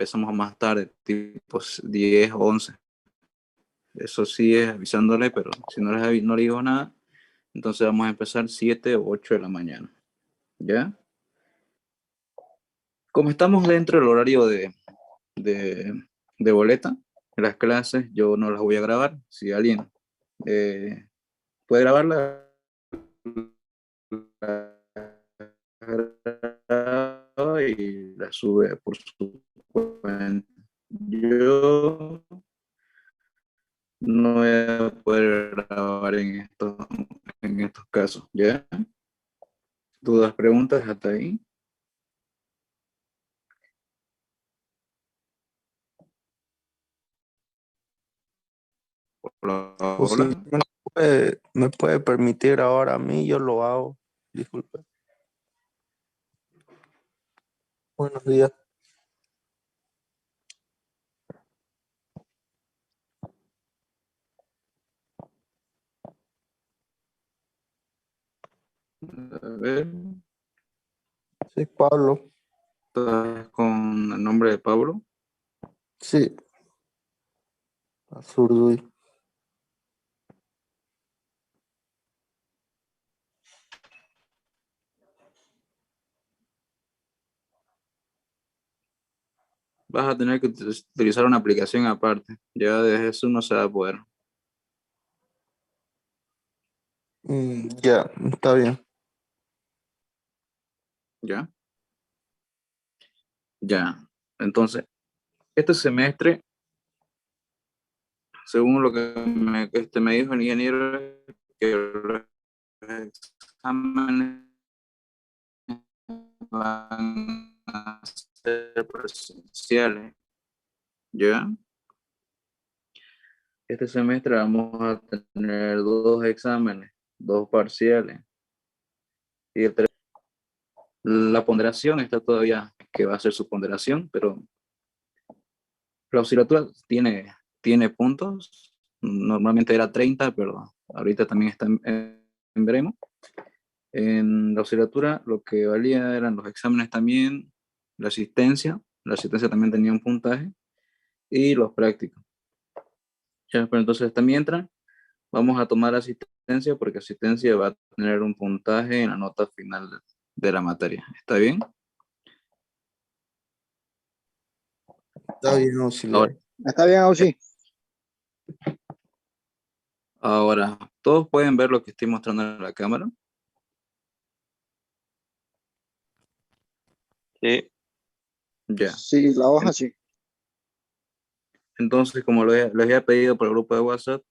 empezamos más tarde, tipo 10 o 11. Eso sí es avisándole, pero si no no le digo nada, entonces vamos a empezar 7 o 8 de la mañana. ¿Ya? Como estamos dentro del horario de boleta, las clases yo no las voy a grabar. Si alguien puede grabarla, y la sube por su cuenta. Yo no voy a poder grabar en estos casos, ¿ya? ¿Dudas, preguntas hasta ahí? Hola, O si hola. me puede permitir ahora a mí, yo lo hago. Disculpe. Buenos días. A ver, Sí, Pablo. ¿estás con el nombre de Pablo? Sí, Azurduy. Vas a tener que utilizar una aplicación aparte. Ya desde eso no se va a poder. Ya, está bien. ¿Ya? Ya. Entonces, este semestre, según lo que me dijo el ingeniero, que los exámenes van a ser presenciales. ¿Ya? Este semestre vamos a tener 2 exámenes, 2 parciales. Y la ponderación está todavía, que va a ser su ponderación, pero la oscilatura tiene puntos. Normalmente era 30, pero ahorita también está en veremos. En la oscilatura lo que valía eran los exámenes también, la asistencia. La asistencia también tenía un puntaje y los prácticos. Ya, pero entonces también vamos a tomar asistencia porque asistencia va a tener un puntaje en la nota final de la materia. ¿Está bien? Está bien, auxiliar. Ahora, Está bien, Ausi. ahora, ¿todos pueden ver lo que estoy mostrando en la cámara? Sí. Ya. Sí, la hoja sí. Entonces, como les había pedido por el grupo de WhatsApp,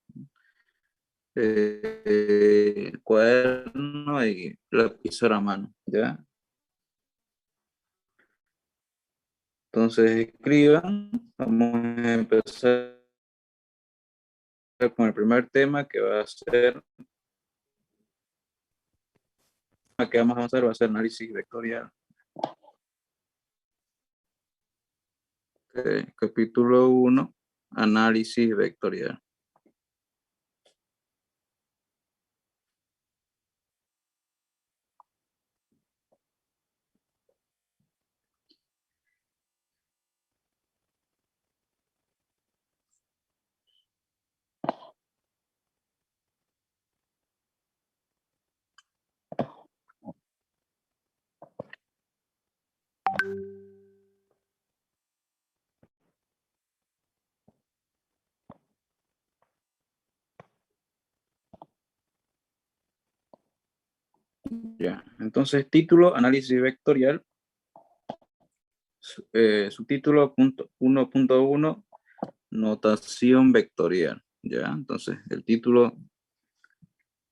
cuaderno y lapicero a mano, ¿ya? Entonces, escriban. Vamos a empezar con el primer tema que va a ser, que vamos a hacer va a ser análisis vectorial. Capítulo 1, análisis vectorial. Ya, entonces título, análisis vectorial, subtítulo 1.1, notación vectorial. Ya, entonces el título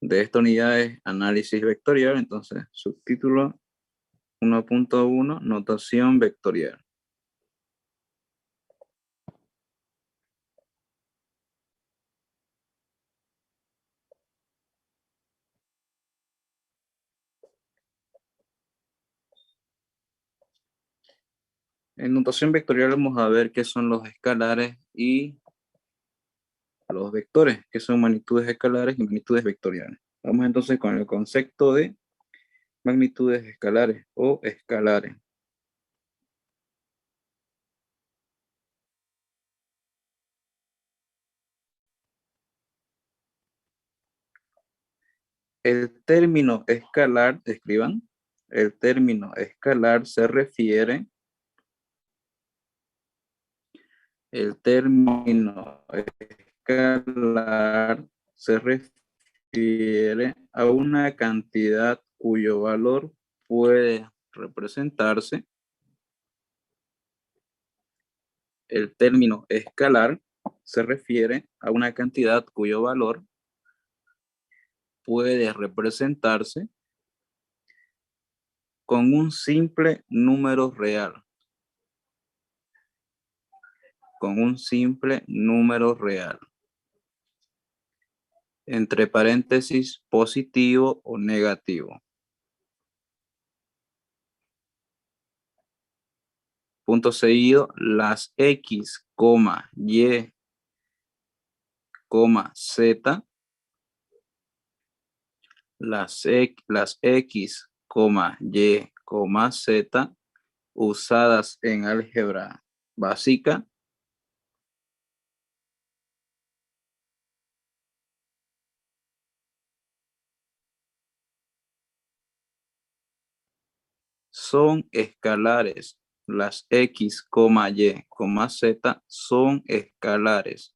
de esta unidad es análisis vectorial, entonces subtítulo 1.1, notación vectorial. En notación vectorial vamos a ver qué son los escalares y los vectores, que son magnitudes escalares y magnitudes vectoriales. Vamos entonces con el concepto de magnitudes escalares o escalares. El término escalar, escriban, el término escalar se refiere, el término escalar se refiere a una cantidad cuyo valor puede representarse. El término escalar se refiere a una cantidad cuyo valor puede representarse con un simple número real. Con un simple número real. Entre paréntesis, positivo o negativo. Punto seguido, las X, Y, Z, las X, Y, Z, usadas en álgebra básica, son escalares. Las X, Y, Z son escalares.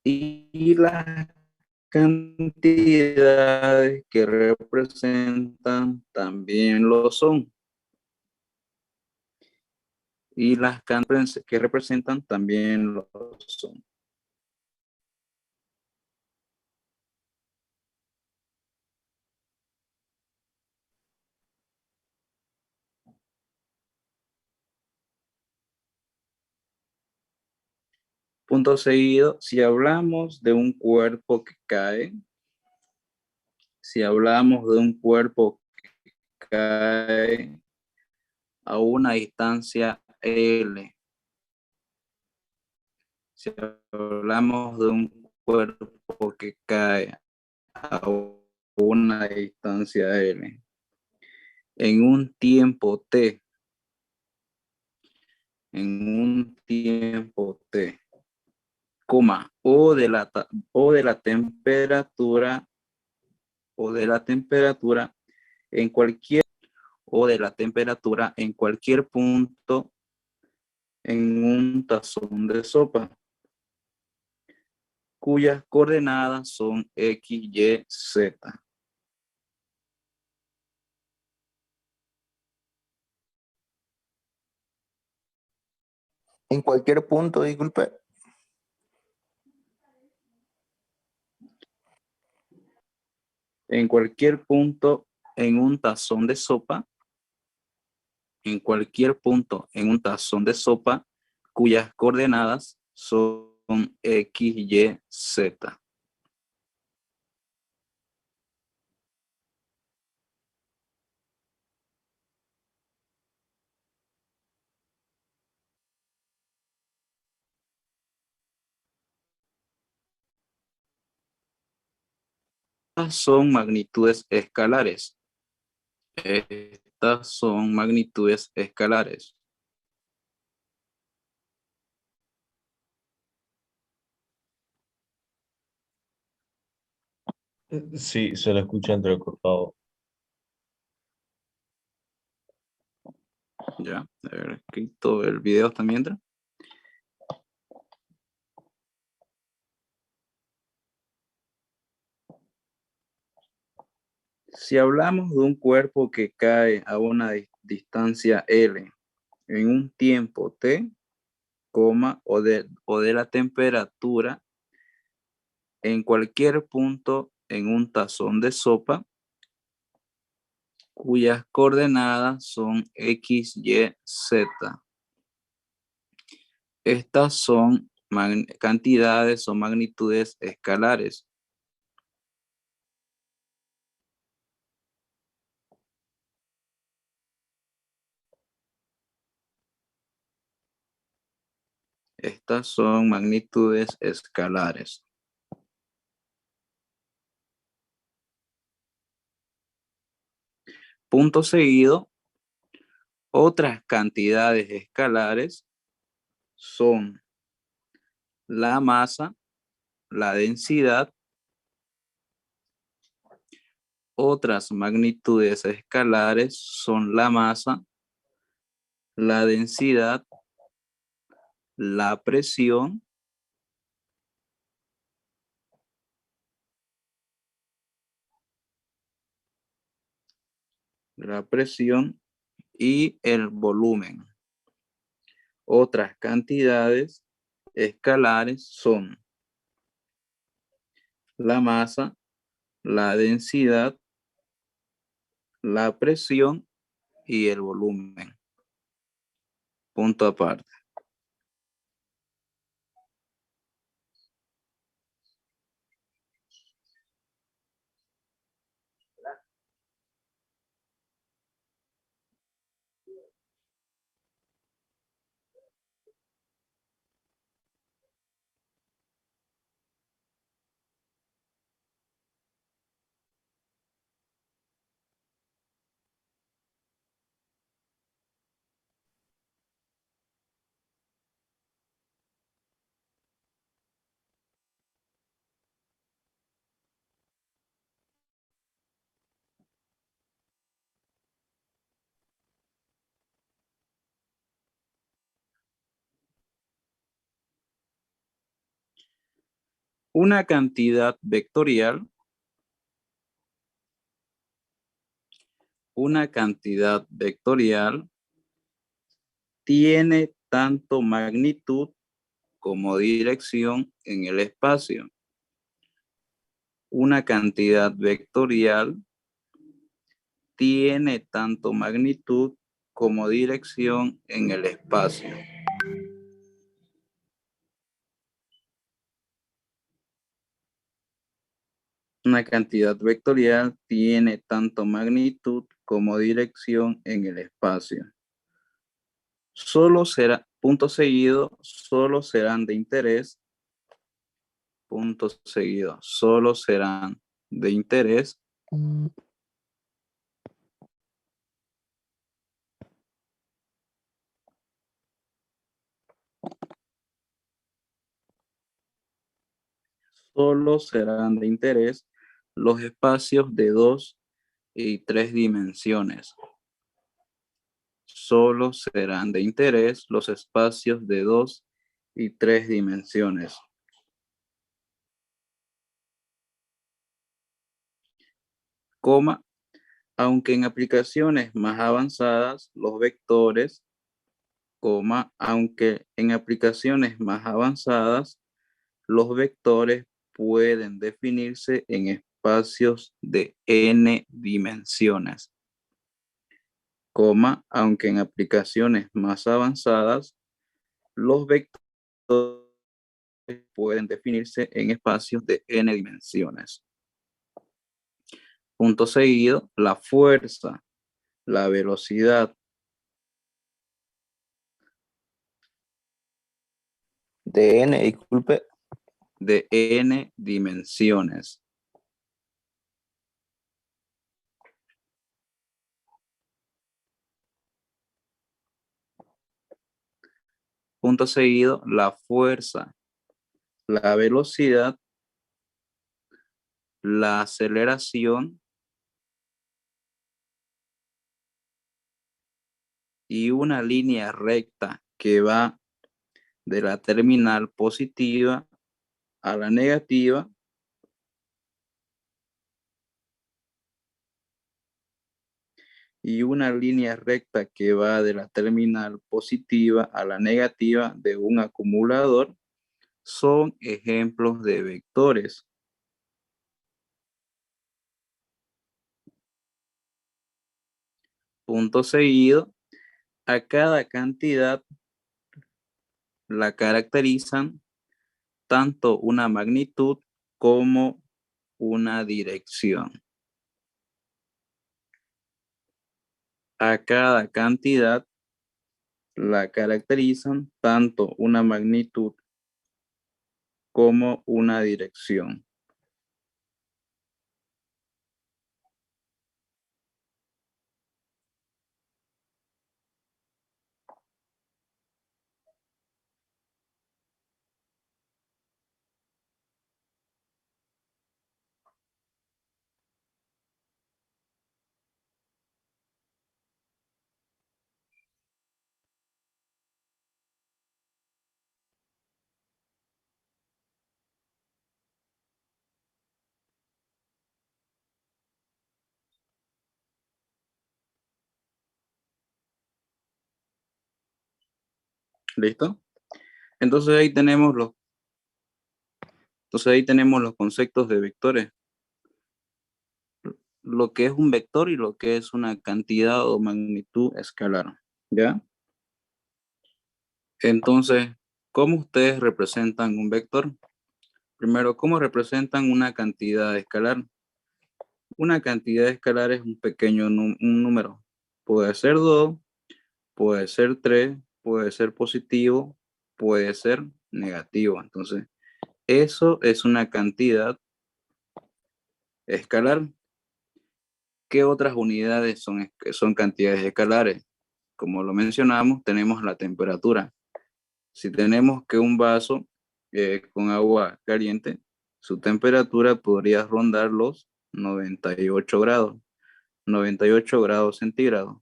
Y las cantidades que representan también lo son. Y las cantidades que representan también lo son. Punto seguido, si hablamos de un cuerpo que cae, si hablamos de un cuerpo que cae a una distancia L, si hablamos de un cuerpo que cae a una distancia L, en un tiempo T, coma, o de la temperatura en cualquier punto en un tazón de sopa, cuyas coordenadas son X, Y, Z. En cualquier punto, disculpe. En cualquier punto en un tazón de sopa, en cualquier punto en un tazón de sopa, cuyas coordenadas son X, Y, Z. Estas son magnitudes escalares. Estas son magnitudes escalares. Sí, se lo escucha entrecortado. Ya, a ver, quito el video también entra. Si hablamos de un cuerpo que cae a una distancia L en un tiempo T, o de la temperatura en cualquier punto en un tazón de sopa, cuyas coordenadas son X, Y, Z. Estas son cantidades o magnitudes escalares. Estas son magnitudes escalares. Punto seguido, otras cantidades escalares son la masa, la densidad Otras magnitudes escalares son la masa, la densidad, la presión y el volumen. Otras cantidades escalares son la masa, la densidad, la presión y el volumen. Punto aparte. Una cantidad vectorial tiene tanto magnitud como dirección en el espacio. Una cantidad vectorial tiene tanto magnitud como dirección en el espacio. Una cantidad vectorial tiene tanto magnitud como dirección en el espacio. Solo será, punto seguido, solo serán de interés, punto seguido, solo serán de interés los espacios de 2 y 3 dimensiones. Solo serán de interés los espacios de 2 y 3 dimensiones. Coma, aunque en aplicaciones más avanzadas los vectores, coma, aunque en aplicaciones más avanzadas los vectores pueden definirse en espacios de n dimensiones, coma, aunque en aplicaciones más avanzadas los vectores pueden definirse en espacios de n dimensiones. Punto seguido, la fuerza, la velocidad De n, disculpe. de n dimensiones. Punto seguido, la fuerza, la velocidad, la aceleración y una línea recta que va de la terminal positiva a la negativa y una línea recta que va de la terminal positiva a la negativa de un acumulador son ejemplos de vectores. Punto seguido, a cada cantidad la caracterizan tanto una magnitud como una dirección. A cada cantidad la caracterizan tanto una magnitud como una dirección. ¿Listo? Entonces ahí tenemos los conceptos de vectores. Lo que es un vector y lo que es una cantidad o magnitud escalar. ¿Ya? Entonces, ¿cómo ustedes representan un vector? Primero, ¿cómo representan una cantidad escalar? Una cantidad escalar es un pequeño un número. Puede ser 2, puede ser 3, puede ser positivo, puede ser negativo. Entonces, eso es una cantidad escalar. ¿Qué otras unidades son cantidades escalares? Como lo mencionamos, tenemos la temperatura. Si tenemos que un vaso con agua caliente, su temperatura podría rondar los 98 grados, 98 grados centígrados.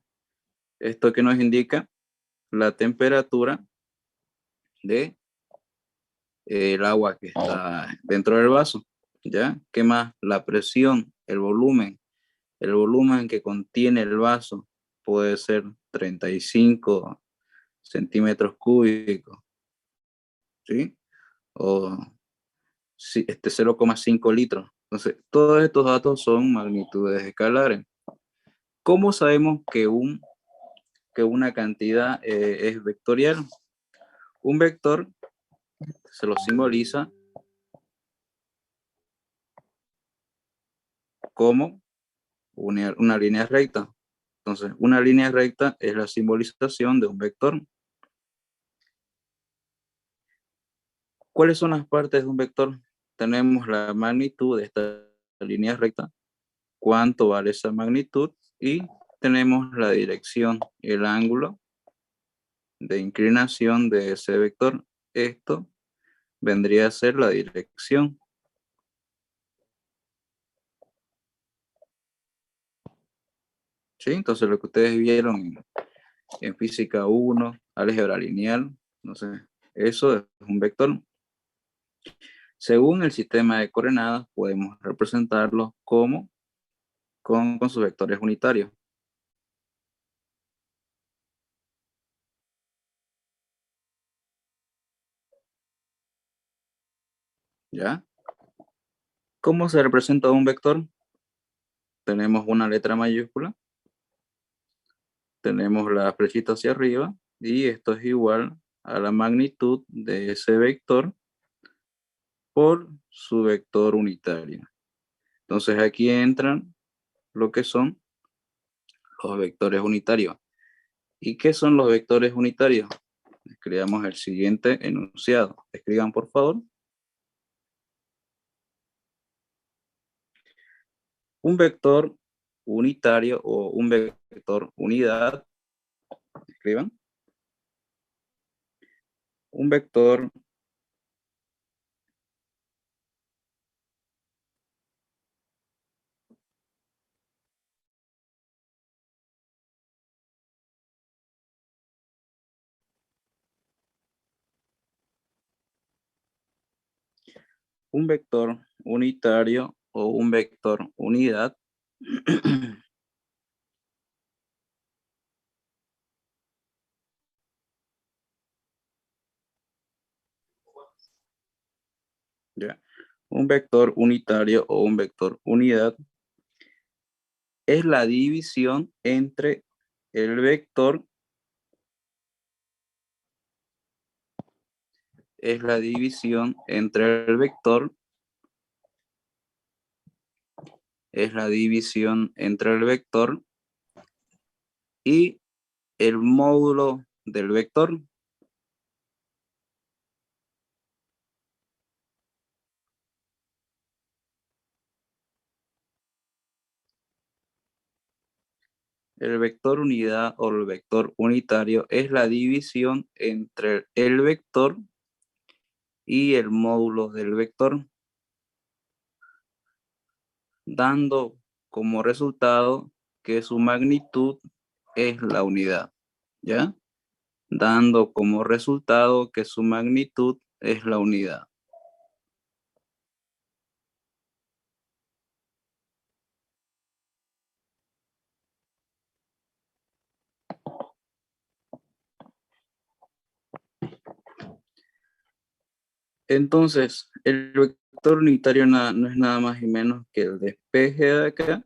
Esto que nos indica la temperatura de el agua que está dentro del vaso. ¿Ya? ¿Qué más? La presión, el volumen. El volumen que contiene el vaso puede ser 35 centímetros cúbicos, ¿sí? O 0,5 litros. Entonces, todos estos datos son magnitudes escalares. ¿Cómo sabemos que una cantidad es vectorial? Un vector se lo simboliza como una línea recta. Entonces, una línea recta es la simbolización de un vector. ¿Cuáles son las partes de un vector? Tenemos la magnitud de esta línea recta, cuánto vale esa magnitud, y tenemos la dirección, el ángulo de inclinación de ese vector. Esto vendría a ser la dirección. ¿Sí? Entonces lo que ustedes vieron en física 1, álgebra lineal, no sé, eso es un vector. Según el sistema de coordenadas, podemos representarlo como con sus vectores unitarios. ¿Ya? ¿Cómo se representa un vector? Tenemos una letra mayúscula, tenemos la flechita hacia arriba, y esto es igual a la magnitud de ese vector por su vector unitario. Entonces aquí entran lo que son los vectores unitarios. ¿Y qué son los vectores unitarios? Escribamos el siguiente enunciado. Escriban, por favor. Un vector unitario o un vector unidad. Escriban. Un vector unitario o un vector unidad ¿ya? Un vector unitario o un vector unidad es la división entre el vector, es la división entre el vector, es la división entre el vector y el módulo del vector. El vector unidad o el vector unitario es la división entre el vector y el módulo del vector, dando como resultado que su magnitud es la unidad, ¿ya? Dando como resultado que su magnitud es la unidad. Entonces, el vector unitario no es nada más y menos que el despeje de acá.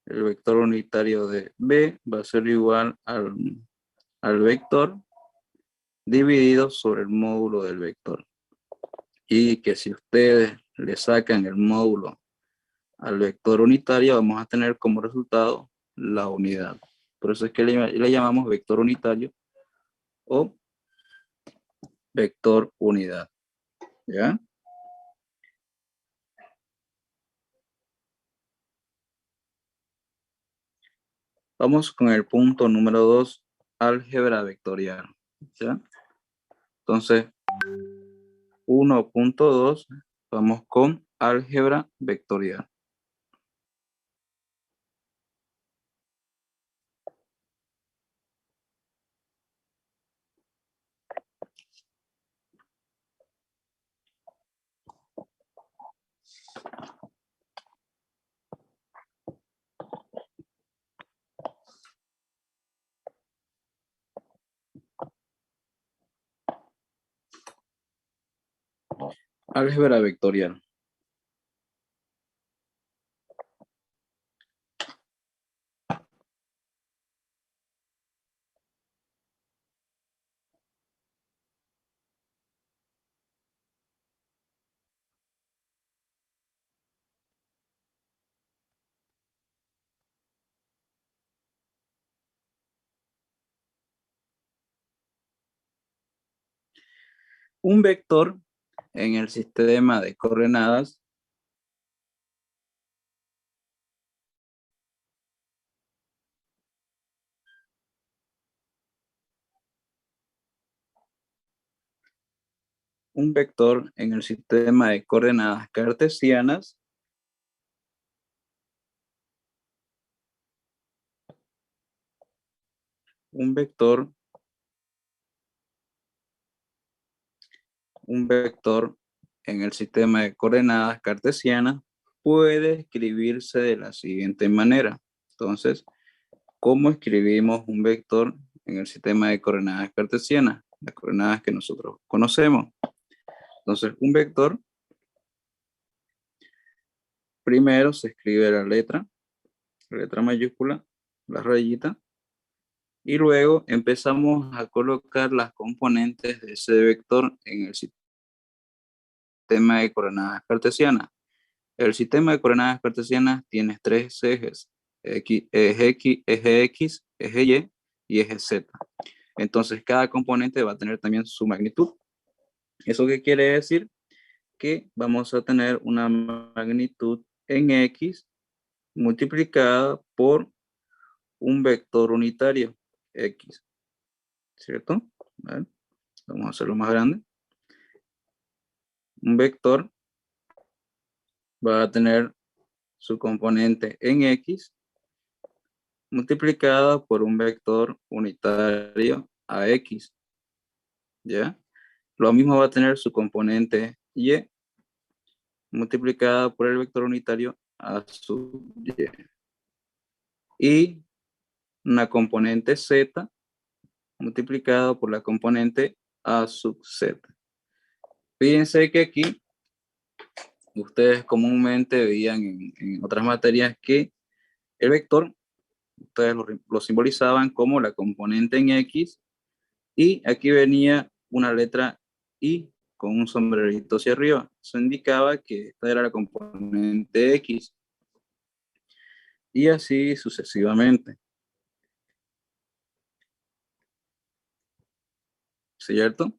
El vector unitario de B va a ser igual al vector dividido sobre el módulo del vector. Y que si ustedes le sacan el módulo al vector unitario, vamos a tener como resultado la unidad. Por eso es que le llamamos vector unitario o vector unidad. ¿Ya? Vamos con el punto número 2, álgebra vectorial. ¿Ya? Entonces, 1.2, vamos con álgebra vectorial. Álgebra vectorial. Un vector en el sistema de coordenadas cartesianas un vector en el sistema de coordenadas cartesianas puede escribirse de la siguiente manera. Entonces, ¿cómo escribimos un vector en el sistema de coordenadas cartesianas? Las coordenadas que nosotros conocemos. Entonces, un vector, primero se escribe la letra mayúscula, la rayita, y luego empezamos a colocar las componentes de ese vector en el sistema de coordenadas cartesianas. El sistema de coordenadas cartesianas tiene tres ejes, eje X, eje Y y eje Z. Entonces cada componente va a tener también su magnitud. ¿Eso qué quiere decir? Que vamos a tener una magnitud en X multiplicada por un vector unitario X, ¿cierto? ¿Vale? Vamos a hacerlo más grande. Un vector va a tener su componente en X multiplicada por un vector unitario AX, ¿ya? Lo mismo va a tener su componente Y multiplicada por el vector unitario A sub Y. Y una componente Z multiplicada por la componente A sub Z. Fíjense que aquí ustedes comúnmente veían en otras materias que el vector, ustedes lo simbolizaban como la componente en X, y aquí venía una letra I con un sombrerito hacia arriba. Eso indicaba que esta era la componente X. Y así sucesivamente. ¿Cierto?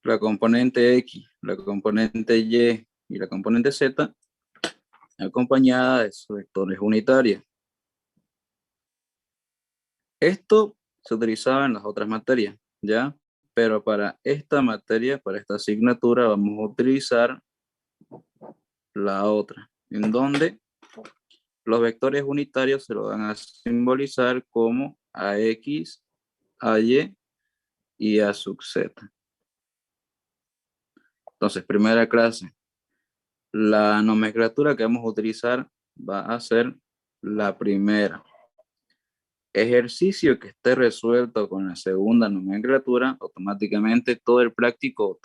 La componente X, la componente Y y la componente Z acompañada de sus vectores unitarios. Esto se utilizaba en las otras materias, ¿ya? Pero para esta materia, para esta asignatura, vamos a utilizar la otra, en donde los vectores unitarios se lo van a simbolizar como AX, AY y A sub Z. Entonces, primera clase, la nomenclatura que vamos a utilizar va a ser la primera. Ejercicio que esté resuelto con la segunda nomenclatura, automáticamente todo el práctico